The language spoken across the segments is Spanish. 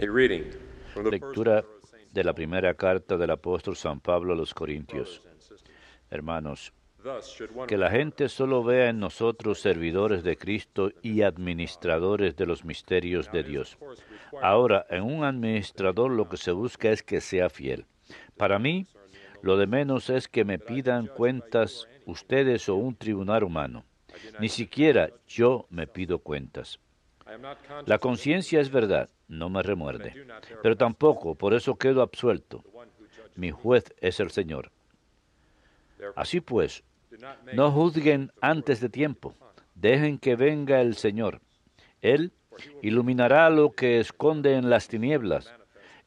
Lectura de la primera carta del apóstol San Pablo a los Corintios. Hermanos, que la gente solo vea en nosotros servidores de Cristo y administradores de los misterios de Dios. Ahora, en un administrador lo que se busca es que sea fiel. Para mí, lo de menos es que me pidan cuentas ustedes o un tribunal humano. Ni siquiera yo me pido cuentas. La conciencia es verdad, no me remuerde, pero tampoco por eso quedo absuelto. Mi juez es el Señor. Así pues, no juzguen antes de tiempo, dejen que venga el Señor. Él iluminará lo que esconde en las tinieblas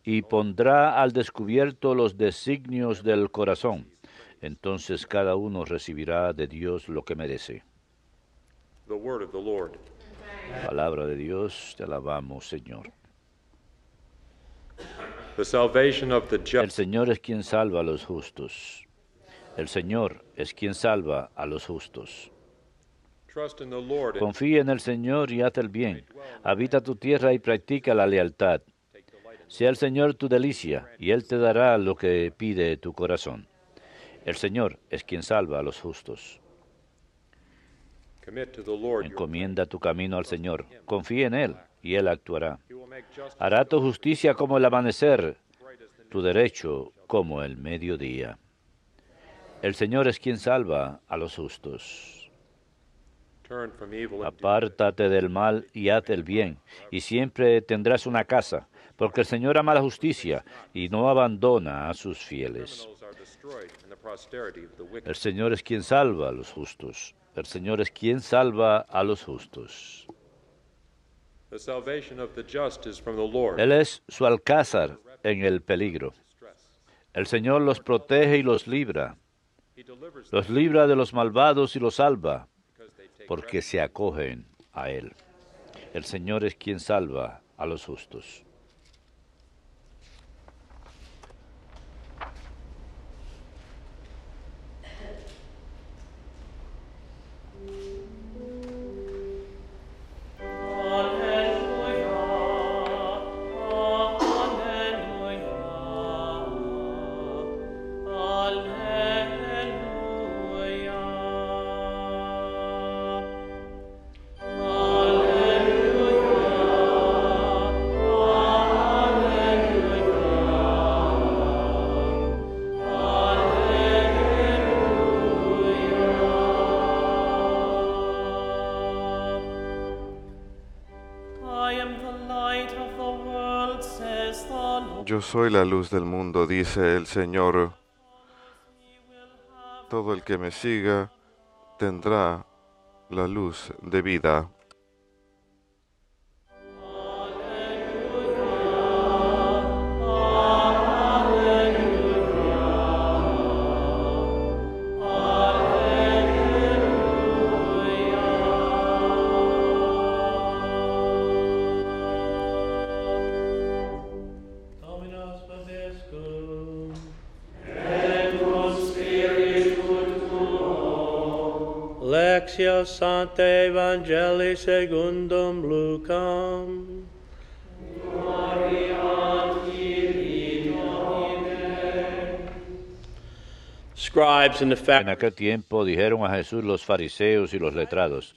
y pondrá al descubierto los designios del corazón. Entonces cada uno recibirá de Dios lo que merece. Palabra de Dios, te alabamos, Señor. El Señor es quien salva a los justos. El Señor es quien salva a los justos. Confía en el Señor y haz el bien. Habita tu tierra y practica la lealtad. Sea el Señor tu delicia, y Él te dará lo que pide tu corazón. El Señor es quien salva a los justos. Encomienda tu camino al Señor. Confía en Él, y Él actuará. Hará tu justicia como el amanecer, tu derecho como el mediodía. El Señor es quien salva a los justos. Apártate del mal y haz el bien, y siempre tendrás una casa, porque el Señor ama la justicia y no abandona a sus fieles. El Señor es quien salva a los justos. El Señor es quien salva a los justos. Él es su alcázar en el peligro. El Señor los protege y los libra. Los libra de los malvados y los salva, porque se acogen a Él. El Señor es quien salva a los justos. Yo soy la luz del mundo, dice el Señor. Todo el que me siga tendrá la luz de vida. Lectio Sanctae Evangelii secundum Lucam. Gloria a ti, Scribes and the En Pharisees. aquel tiempo dijeron a Jesús los fariseos y los letrados: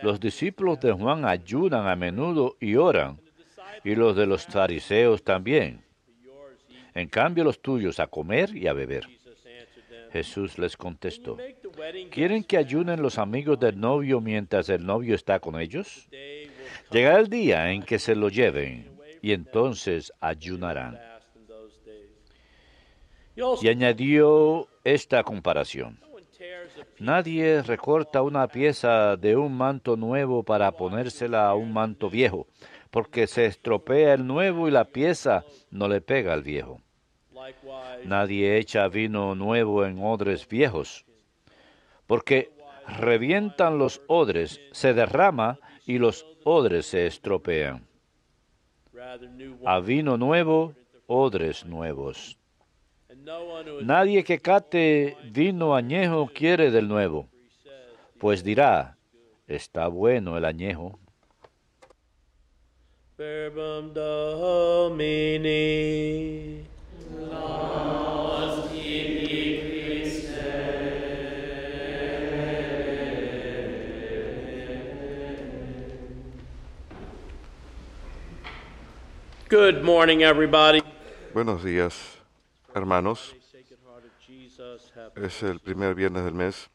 los discípulos de Juan ayunan a menudo y oran, y los de los fariseos también. En cambio los tuyos a comer y a beber. Jesús les contestó: ¿quieren que ayunen los amigos del novio mientras el novio está con ellos? Llegará el día en que se lo lleven, y entonces ayunarán. Y añadió esta comparación: nadie recorta una pieza de un manto nuevo para ponérsela a un manto viejo, porque se estropea el nuevo y la pieza no le pega al viejo. Nadie echa vino nuevo en odres viejos, porque revientan los odres, se derrama y los odres se estropean. A vino nuevo, odres nuevos. Nadie que cate vino añejo quiere del nuevo, pues dirá: está bueno el añejo. Verbum Domini. Good morning, everybody. Buenos días, hermanos. Sacred-hearted Jesus, have Es el primer viernes del mes.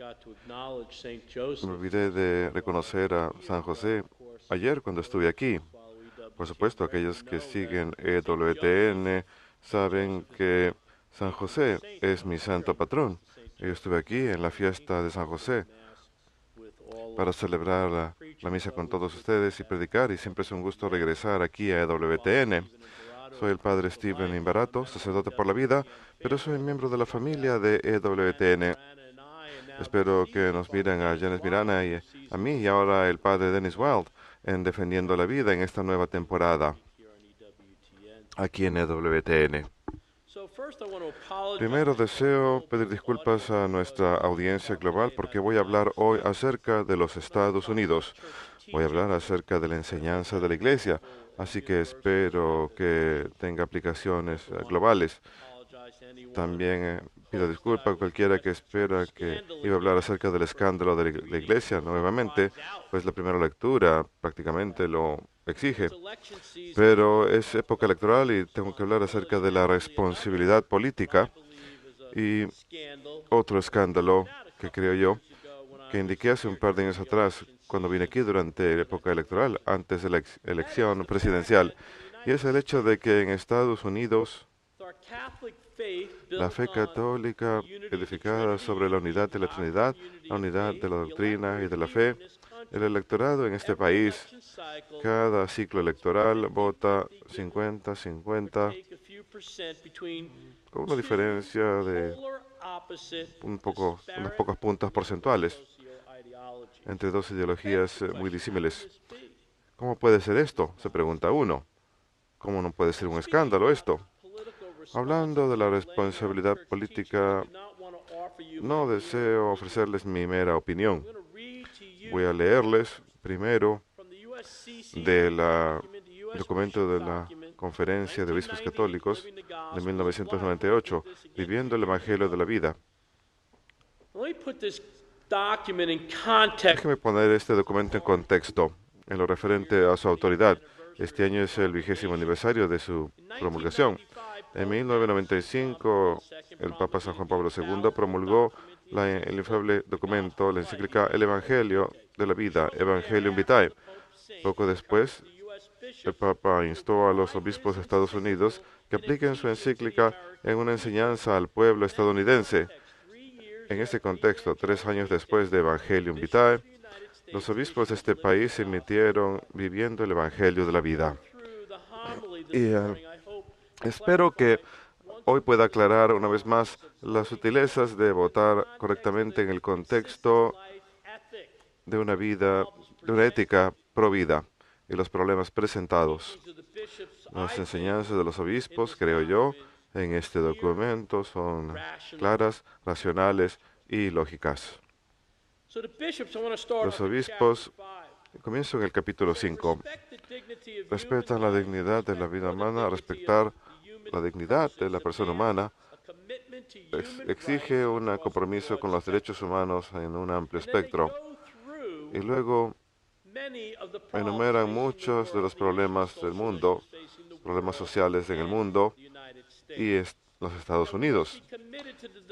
forgot to acknowledge Saint Me Joseph. olvidé de reconocer a San José ayer cuando estuve aquí. Por supuesto, aquellos que siguen EWTN saben que San José es mi santo patrón. Yo estuve aquí en la fiesta de San José para celebrar la misa con todos ustedes y predicar, y siempre es un gusto regresar aquí a EWTN. Soy el padre Steven Imbarato, sacerdote por la vida, pero soy miembro de la familia de EWTN. Espero que nos miren a Janice Mirana y a mí, y ahora el padre Dennis Wild, en Defendiendo la Vida en esta nueva temporada aquí en EWTN. Primero deseo pedir disculpas a nuestra audiencia global porque voy a hablar hoy acerca de los Estados Unidos. Voy a hablar acerca de la enseñanza de la Iglesia, así que espero que tenga aplicaciones globales. También pido disculpas a cualquiera que espera que iba a hablar acerca del escándalo de la Iglesia nuevamente, pues la primera lectura prácticamente lo exige. Pero es época electoral y tengo que hablar acerca de la responsabilidad política y otro escándalo que creo yo que indiqué hace un par de años atrás cuando vine aquí durante la época electoral, antes de la elección presidencial, y es el hecho de que en Estados Unidos la fe católica edificada sobre la unidad de la Trinidad, la unidad de la doctrina y de la fe, el electorado en este país, cada ciclo electoral vota 50-50, con una diferencia de unos pocos puntos porcentuales entre dos ideologías muy disímiles. ¿Cómo puede ser esto?, se pregunta uno. ¿Cómo no puede ser un escándalo esto? Hablando de la responsabilidad política, no deseo ofrecerles mi mera opinión. Voy a leerles primero del documento de la Conferencia de Obispos Católicos de 1998, Viviendo el Evangelio de la Vida. Déjeme poner este documento en contexto en lo referente a su autoridad. Este año es el 20º aniversario de su promulgación. En 1995, el Papa San Juan Pablo II promulgó el infalible documento, la encíclica El Evangelio de la Vida, Evangelium Vitae. Poco después, el Papa instó a los obispos de Estados Unidos que apliquen su encíclica en una enseñanza al pueblo estadounidense. En este contexto, 3 años después de Evangelium Vitae, los obispos de este país emitieron Viviendo el Evangelio de la Vida. Y espero que hoy pueda aclarar una vez más las sutilezas de votar correctamente en el contexto de una vida, de una ética pro vida y los problemas presentados. Las enseñanzas de los obispos, creo yo, en este documento son claras, racionales y lógicas. Los obispos, comienzo en el capítulo 5, respetan la dignidad de la vida humana, respetar la dignidad de la persona humana, exige un compromiso con los derechos humanos en un amplio espectro. Y luego enumeran muchos de los problemas del mundo, problemas sociales en el mundo y los Estados Unidos.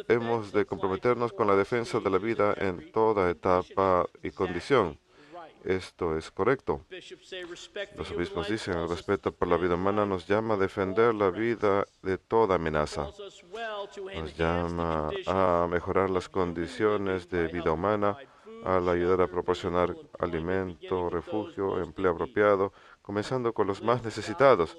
Hemos de comprometernos con la defensa de la vida en toda etapa y condición. Esto es correcto. Los obispos dicen, el respeto por la vida humana nos llama a defender la vida de toda amenaza. Nos llama a mejorar las condiciones de vida humana, al ayudar a proporcionar alimento, refugio, empleo apropiado, comenzando con los más necesitados.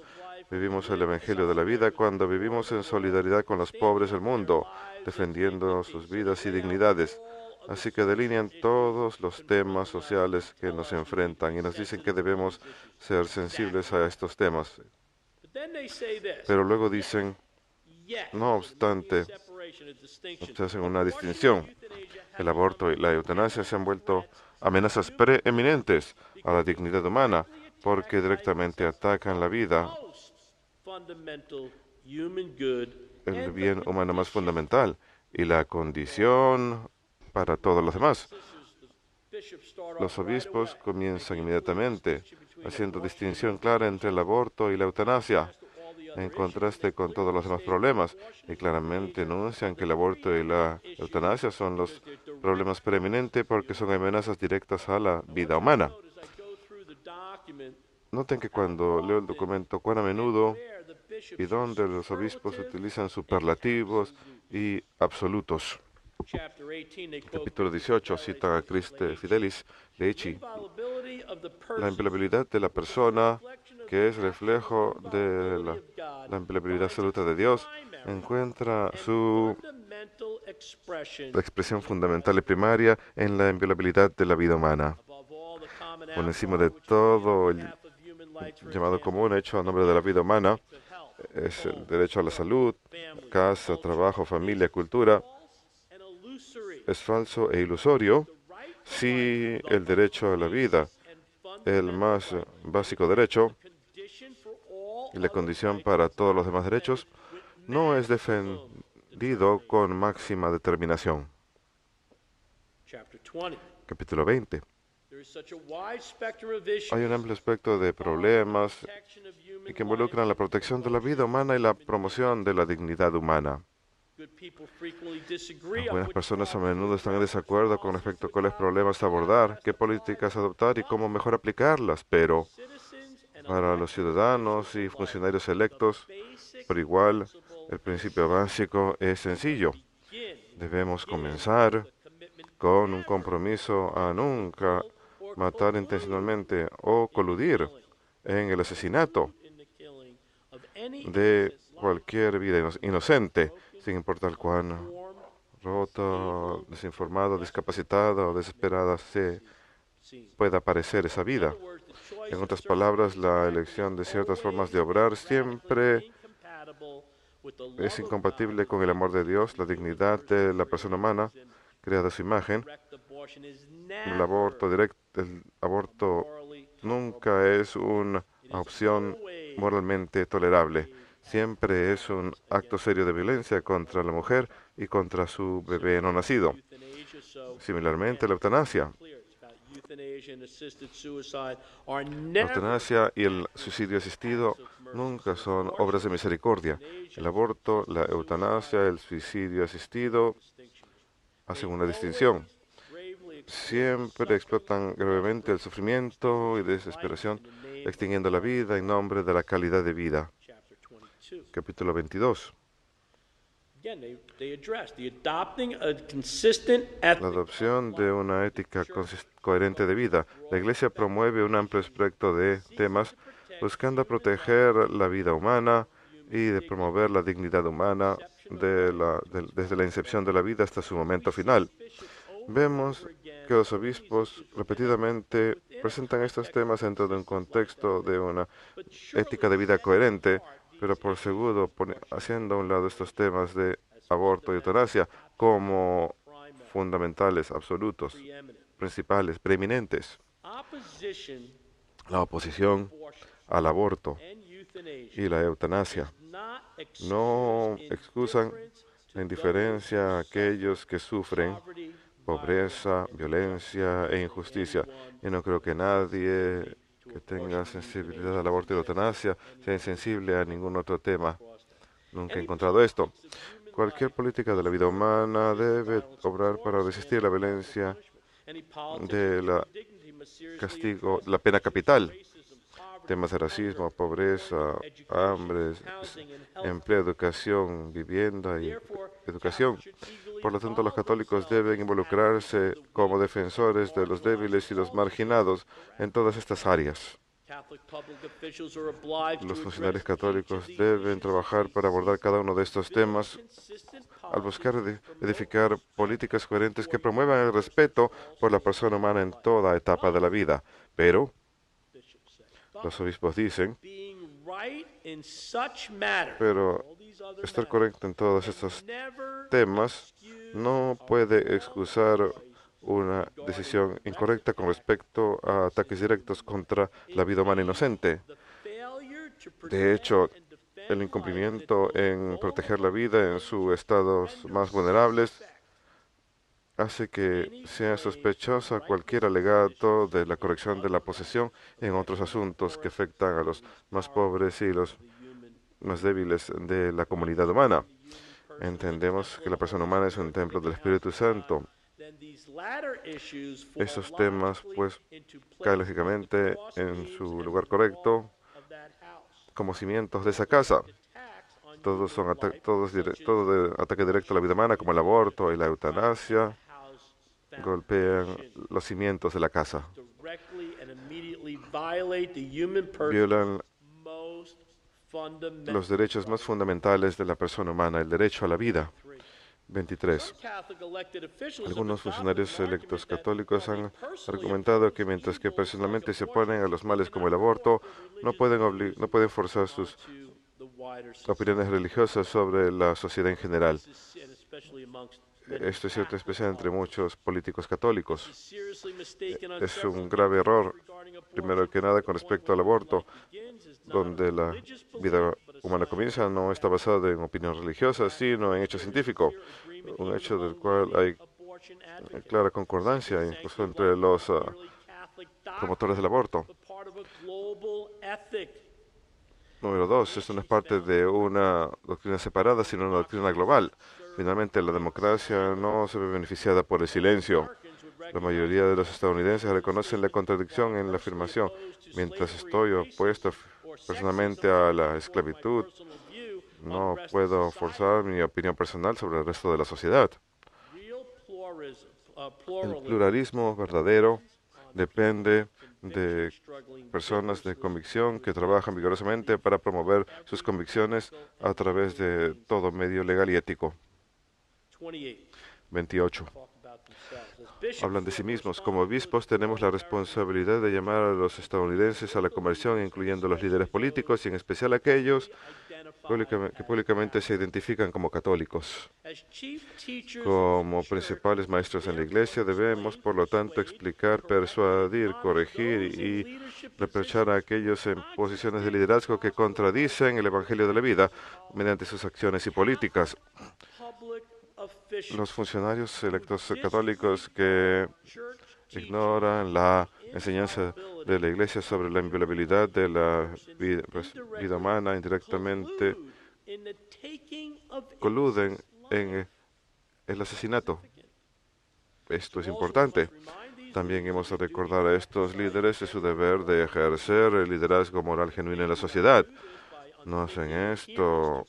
Vivimos el Evangelio de la vida cuando vivimos en solidaridad con los pobres del mundo, defendiendo sus vidas y dignidades. Así que delinean todos los temas sociales que nos enfrentan y nos dicen que debemos ser sensibles a estos temas. Pero luego dicen, no obstante, se hacen una distinción. El aborto y la eutanasia se han vuelto amenazas preeminentes a la dignidad humana, porque directamente atacan la vida, most fundamental human good el and the bien humano más condition. fundamental y la condición para todos los demás. The bishops start Los off right obispos away, comienzan making a clear inmediatamente distinction between haciendo abortion distinción and clara entre el aborto y la eutanasia, as to all the en other contraste issues. con todos los demás problemas, y claramente enuncian que el aborto y la eutanasia son los problemas preeminentes porque son amenazas directas a la vida humana. As I go through the document, Noten que cuando leo el documento, cuán a menudo where the bishops y dónde los obispos utilizan superlativos y absolutos. chapter 18, they quote Capítulo 18 cita a Christe Fidelis de Echi. inviolability of the La person inviolabilidad de la persona, que es reflejo de la inviolabilidad absoluta de Dios, encuentra su fundamental expression expresión fundamental y primaria en la inviolabilidad de la vida humana. above all the common Por encima outlaw de which todo el behalf of human rights, for llamado example, común hecho a nombre de la vida humana, of health, es el derecho a la salud, casa, trabajo, familia, cultura. false and illusory. Es falso e ilusorio The right to si life, el derecho a la vida, and el más básico derecho condition for all y la condición para todos los demás derechos, no es defendido con máxima determinación. chapter 20. Capítulo 20. There is such a wide spectrum of issues Hay un amplio espectro de problemas protection of human que involucran la protección de la vida humana y la promoción de la dignidad humana. Good people frequently disagree on Algunas which personas a menudo están en desacuerdo con respecto a cuáles problemas abordar, qué políticas adoptar y cómo mejor aplicarlas, pero citizens and para los ciudadanos y funcionarios electos, basic por igual, el principio básico es sencillo. begin Debemos comenzar commitment con un compromiso a nunca matar intencionalmente o coludir en el asesinato in the killing of any de cualquier vida inocente, sin importar cuán form rota, desinformada, discapacitada o desesperada se seen. pueda parecer esa vida. Words, the choice En of otras certain palabras, la elección de ciertas formas de obrar siempre incompatible with the love es of incompatible con el amor de Dios, la dignidad de la persona humana, creada a su imagen. direct abortion is El aborto directo, el aborto morally nunca es una opción moralmente tolerable. Siempre es un acto serio de violencia contra la mujer y contra su bebé no nacido. euthanasia, so Similarmente, la eutanasia. clear. It's about euthanasia and assisted suicide are La never eutanasia y el suicidio asistido nunca son obras de misericordia. El aborto, la eutanasia, el suicidio asistido hacen una distinción. gravely Siempre explotan gravemente el sufrimiento y desesperación, extinguiendo la vida en nombre de la calidad de vida. chapter 22. Capítulo 22. Again, they address the adopting a consistent La ethic adopción de una ética coherente de vida. La Iglesia promueve un amplio espectro de temas buscando proteger la vida humana y de promover la dignidad humana desde la incepción de la vida hasta su momento final. Vemos que los obispos repetidamente presentan estos temas dentro de un contexto de una ética de vida coherente, pero por seguro haciendo a un lado estos temas de aborto y eutanasia como fundamentales, absolutos, preeminent. principales, preeminentes. Opposition La oposición al aborto and euthanasia y la eutanasia not no excuse excusan indifference la indiferencia a aquellos que sufren poverty, pobreza, violencia e injusticia. Y no creo que nadie que tenga sensibilidad al aborto y la eutanasia sea insensible a ningún otro tema. Nunca he encontrado esto. Cualquier política de la vida humana debe obrar para resistir la violencia any politics de la dignity must seriously castigo, la pena capital. racism, poverty, Temas de racismo, pobreza, hambre, housing, and health. empleo, educación, vivienda y Therefore, educación. should eagerly Por lo tanto, los involve católicos themselves deben involucrarse como defensores de los débiles y los marginados en todas estas áreas. Catholic public officials are obliged Los to funcionarios address católicos each of these deben trabajar para abordar cada uno de estos temas consistent al buscar edificar políticas coherentes que promuevan el respeto por la persona humana en toda etapa de la vida. Pero bishops say. los obispos dicen, Being right in such matters, pero all these other estar matters, correcto en todos estos never temas no puede excusar una decisión incorrecta con respecto a ataques directos contra la vida humana inocente. De hecho, el incumplimiento en proteger la vida en sus estados más vulnerables hace que sea sospechosa cualquier alegato de la corrección de la posesión en otros asuntos que afectan a los más pobres y los más débiles de la comunidad humana. Entendemos que la persona humana es un templo del Espíritu Santo. Esos temas, pues, caen lógicamente en su lugar correcto como cimientos de esa casa. Todos son todo de ataque directo a la vida humana, como el aborto y la eutanasia, golpean los cimientos de la casa. Violan los derechos más fundamentales de la persona humana, el derecho a la vida. 23. Algunos funcionarios electos católicos han argumentado que mientras que personalmente se oponen a los males como el aborto, no pueden forzar sus opiniones religiosas sobre la sociedad en general. Esto es cierto, especial entre muchos políticos católicos. Es un grave error, primero que nada, con respecto al aborto, donde la vida humana comienza, no está basada en opinión religiosa, sino en hecho científico, un hecho del cual hay clara concordancia, incluso entre los promotores del aborto. Número 2, esto no es parte de una doctrina separada, sino una doctrina global. Finalmente, la democracia no se ve beneficiada por el silencio. La mayoría de los estadounidenses reconocen la contradicción en la afirmación. Mientras estoy opuesto personalmente a la esclavitud, no puedo forzar mi opinión personal sobre el resto de la sociedad. El pluralismo verdadero depende de personas de convicción que trabajan vigorosamente para promover sus convicciones a través de todo medio legal y ético. 28. Hablan de sí mismos. Como obispos tenemos la responsabilidad de llamar a los estadounidenses a la conversión, incluyendo los líderes políticos y en especial aquellos que públicamente se identifican como católicos. Como principales maestros en la Iglesia debemos, por lo tanto, explicar, persuadir, corregir y reprochar a aquellos en posiciones de liderazgo que contradicen el Evangelio de la vida mediante sus acciones y políticas. Los funcionarios electos católicos que ignoran la enseñanza de la Iglesia sobre la inviolabilidad de la vida humana indirectamente coluden en el asesinato. Esto es importante. También hemos de recordar a estos líderes de su deber de ejercer el liderazgo moral genuino en la sociedad. No hacen esto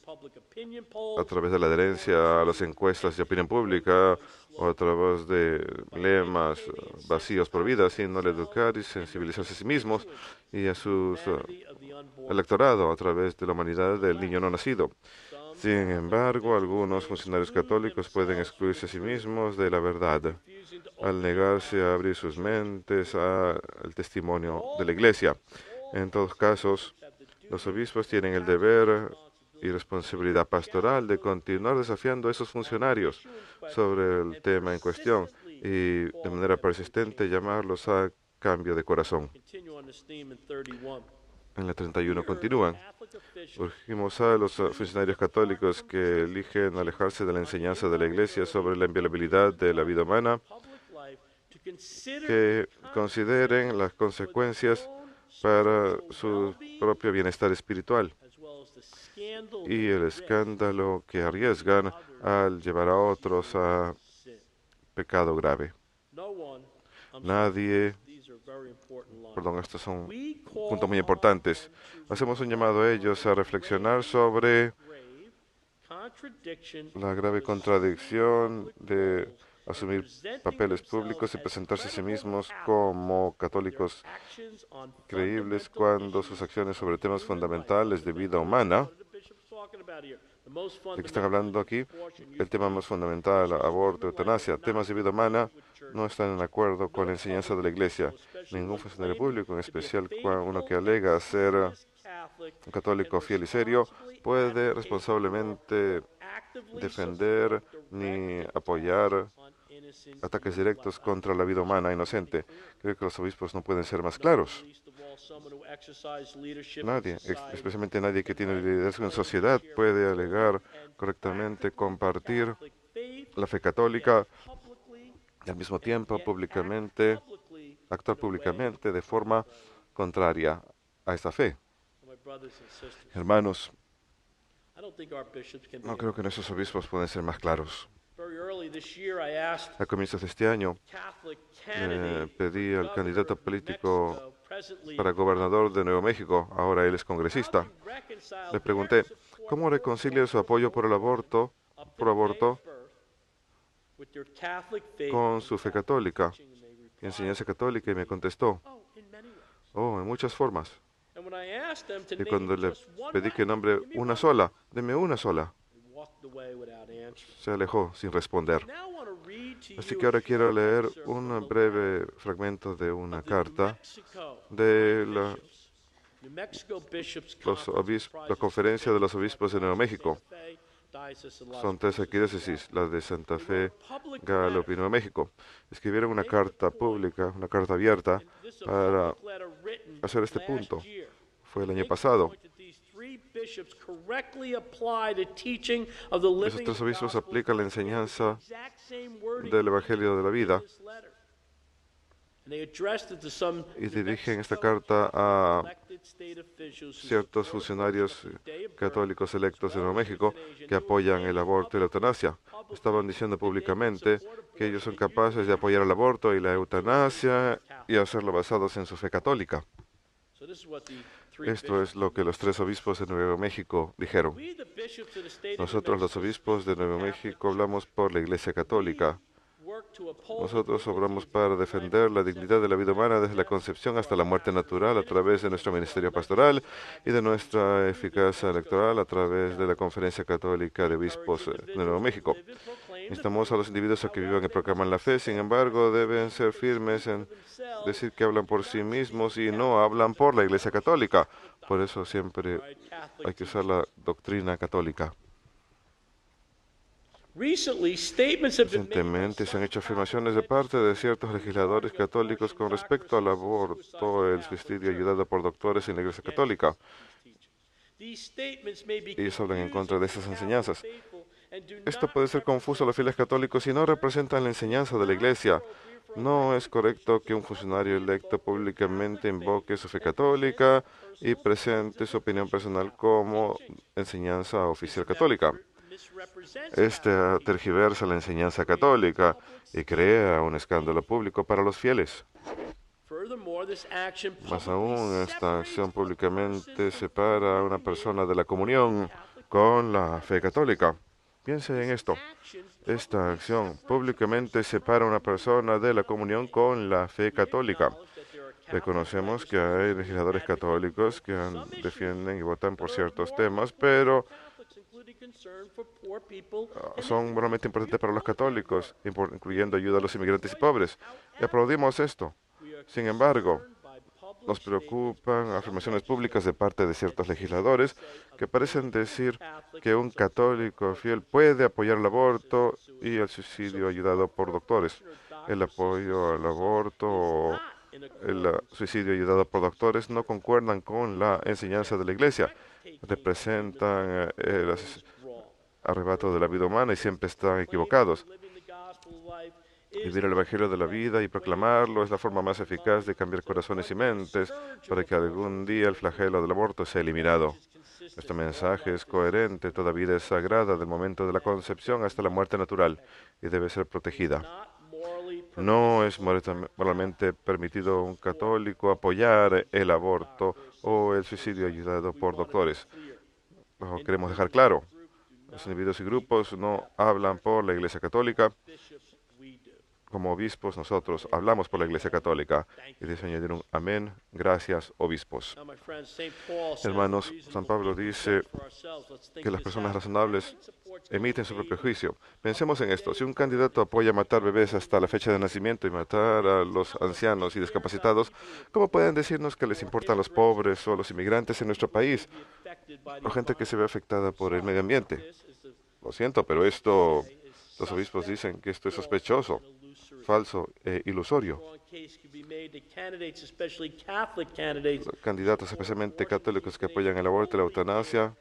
a través de la adherencia a las encuestas de opinión pública o a través de lemas vacíos por vida, sino al educar y sensibilizarse a sí mismos y a su electorado a través de la humanidad del niño no nacido. Sin embargo, algunos funcionarios católicos pueden excluirse a sí mismos de la verdad al negarse a abrir sus mentes al testimonio de la Iglesia. En todos casos, los obispos tienen el deber y responsabilidad pastoral de continuar desafiando a esos funcionarios sobre el tema en cuestión y de manera persistente llamarlos a cambio de corazón. En la 31 continúan. Urgimos a los funcionarios católicos que eligen alejarse de la enseñanza de la Iglesia sobre la inviolabilidad de la vida humana, que consideren las consecuencias para su propio bienestar espiritual y el escándalo que arriesgan al llevar a otros a pecado grave. Nadie, estos son puntos muy importantes. Hacemos un llamado a ellos a reflexionar sobre la grave contradicción de asumir papeles públicos y presentarse a sí mismos como católicos creíbles cuando sus acciones sobre temas fundamentales de vida humana, de que están hablando aquí, el tema más fundamental, aborto, eutanasia, temas de vida humana, no están en acuerdo con la enseñanza de la Iglesia. Ningún funcionario público, en especial uno que alega ser un católico fiel y serio, puede responsablemente defender ni apoyar ataques directos contra la vida humana inocente. Creo que los obispos no pueden ser más claros. Nadie, especialmente nadie que tiene liderazgo en sociedad, puede alegar correctamente compartir la fe católica y al mismo tiempo actuar públicamente de forma contraria a esta fe. Hermanos, no creo que nuestros obispos pueden ser más claros. A comienzos de este año, pedí al candidato político para gobernador de Nuevo México, ahora él es congresista. Le pregunté, ¿cómo reconcilia su apoyo por aborto con su fe católica y enseñanza católica? Y me contestó, en muchas formas. Y cuando le pedí que nombre una sola, deme una sola, se alejó sin responder. Así que ahora quiero leer un breve fragmento de una carta de la Conferencia de los Obispos de Nuevo México. Son 3 arquidiócesis, la de Santa Fe, Gallup y Nuevo México. Escribieron una carta pública, una carta abierta para hacer este punto. Fue el año pasado. Esos 3 obispos aplican la enseñanza del Evangelio de la vida y dirigen esta carta a ciertos funcionarios católicos electos de Nuevo México que apoyan el aborto y la eutanasia. Estaban diciendo públicamente que ellos son capaces de apoyar el aborto y la eutanasia y hacerlo basados en su fe católica. Esto es lo que los 3 obispos de Nuevo México dijeron. Nosotros, los obispos de Nuevo México, hablamos por la Iglesia Católica. Nosotros obramos para defender la dignidad de la vida humana desde la concepción hasta la muerte natural a través de nuestro ministerio pastoral y de nuestra eficacia electoral a través de la Conferencia Católica de Obispos de Nuevo México. Instamos a los individuos a que vivan y proclaman la fe, sin embargo, deben ser firmes en decir que hablan por sí mismos y no hablan por la Iglesia Católica. Por eso siempre hay que usar la doctrina católica. Recientemente se han hecho afirmaciones de parte de ciertos legisladores católicos con respecto al aborto, el suicidio ayudado por doctores en la Iglesia Católica. Ellos hablan en contra de esas enseñanzas. Esto puede ser confuso a los fieles católicos si no representan la enseñanza de la Iglesia. No es correcto que un funcionario electo públicamente invoque su fe católica y presente su opinión personal como enseñanza oficial católica. Este tergiversa la enseñanza católica y crea un escándalo público para los fieles. Más aún, esta acción públicamente separa a una persona de la comunión con la fe católica. Piense en esto. Esta acción públicamente separa a una persona de la comunión con la fe católica. Reconocemos que hay legisladores católicos que defienden y votan por ciertos temas, pero son realmente importantes para los católicos, incluyendo ayuda a los inmigrantes y pobres. Y aplaudimos esto. Sin embargo, nos preocupan afirmaciones públicas de parte de ciertos legisladores que parecen decir que un católico fiel puede apoyar el aborto y el suicidio ayudado por doctores. El apoyo al aborto o el suicidio ayudado por doctores no concuerdan con la enseñanza de la Iglesia. Representan el arrebato de la vida humana y siempre están equivocados. Vivir el Evangelio de la vida y proclamarlo es la forma más eficaz de cambiar corazones y mentes para que algún día el flagelo del aborto sea eliminado. Este mensaje es coherente. Toda vida es sagrada del momento de la concepción hasta la muerte natural y debe ser protegida. No es moralmente permitido a un católico apoyar el aborto o el suicidio ayudado por doctores. Lo queremos dejar claro. Los individuos y grupos no hablan por la Iglesia Católica. Como obispos, nosotros hablamos por la Iglesia Católica. Y deseo añadir un amén. Gracias, obispos. Hermanos, San Pablo dice que las personas razonables emiten su propio juicio. Pensemos en esto. Si un candidato apoya matar bebés hasta la fecha de nacimiento y matar a los ancianos y discapacitados, ¿cómo pueden decirnos que les importan los pobres o los inmigrantes en nuestro país? O gente que se ve afectada por el medio ambiente. Lo siento, pero esto Los obispos dicen que esto es sospechoso, falso e ilusorio. Candidatos, especialmente católicos, que apoyan el aborto y la eutanasia,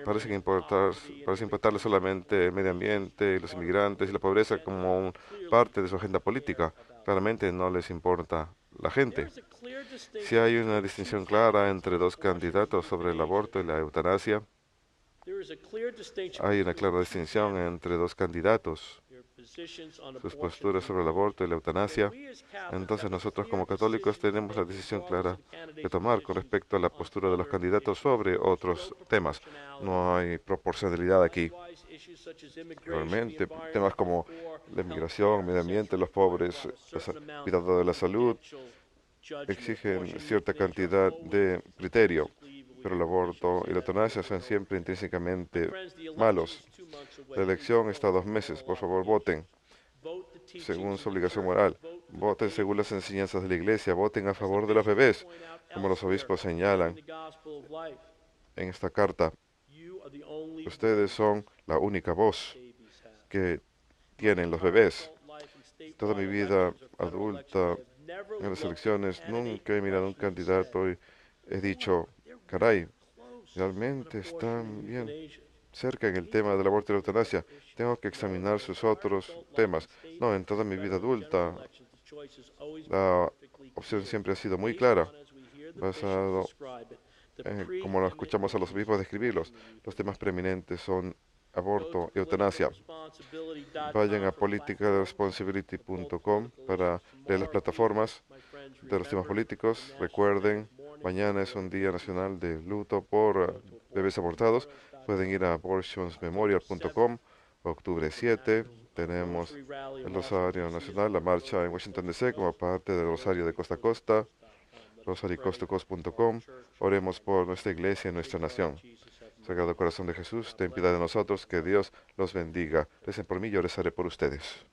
parece importarles solamente el medio ambiente, los inmigrantes y la pobreza como parte de su agenda política. Claramente no les importa la gente. Si hay una distinción clara entre dos candidatos sobre el aborto y la eutanasia, hay una clara distinción entre dos candidatos, sus posturas sobre el aborto y la eutanasia. Entonces nosotros como católicos tenemos la decisión clara de tomar con respecto a la postura de los candidatos sobre otros temas. No hay proporcionalidad aquí. Realmente, temas como la inmigración, medio ambiente, los pobres, cuidado de la salud, exigen cierta cantidad de criterio, pero el aborto y la eutanasia son siempre intrínsecamente malos. La elección está a 2 meses. Por favor, voten según su obligación moral. Voten según las enseñanzas de la Iglesia. Voten a favor de los bebés, como los obispos señalan en esta carta. Ustedes son la única voz que tienen los bebés. Toda mi vida adulta, en las elecciones, nunca he mirado a un candidato y he dicho, caray, realmente están bien cerca en el tema del aborto y la eutanasia. Tengo que examinar sus otros temas. No, en toda mi vida adulta, la opción siempre ha sido muy clara, basado en como lo escuchamos a los obispos describirlos. Los temas preeminentes son aborto y eutanasia. Vayan a politicalresponsibility.com para leer las plataformas de los temas políticos. Recuerden, mañana es un día nacional de luto por bebés abortados. Pueden ir a abortionsmemorial.com. Octubre 7 tenemos el Rosario Nacional, la marcha en Washington DC como parte del Rosario de Costa a Costa, rosariocoastacos.com. Oremos por nuestra iglesia y nuestra nación. Sagrado Corazón de Jesús, ten piedad de nosotros, que Dios los bendiga. Recen por mí, yo rezaré por ustedes.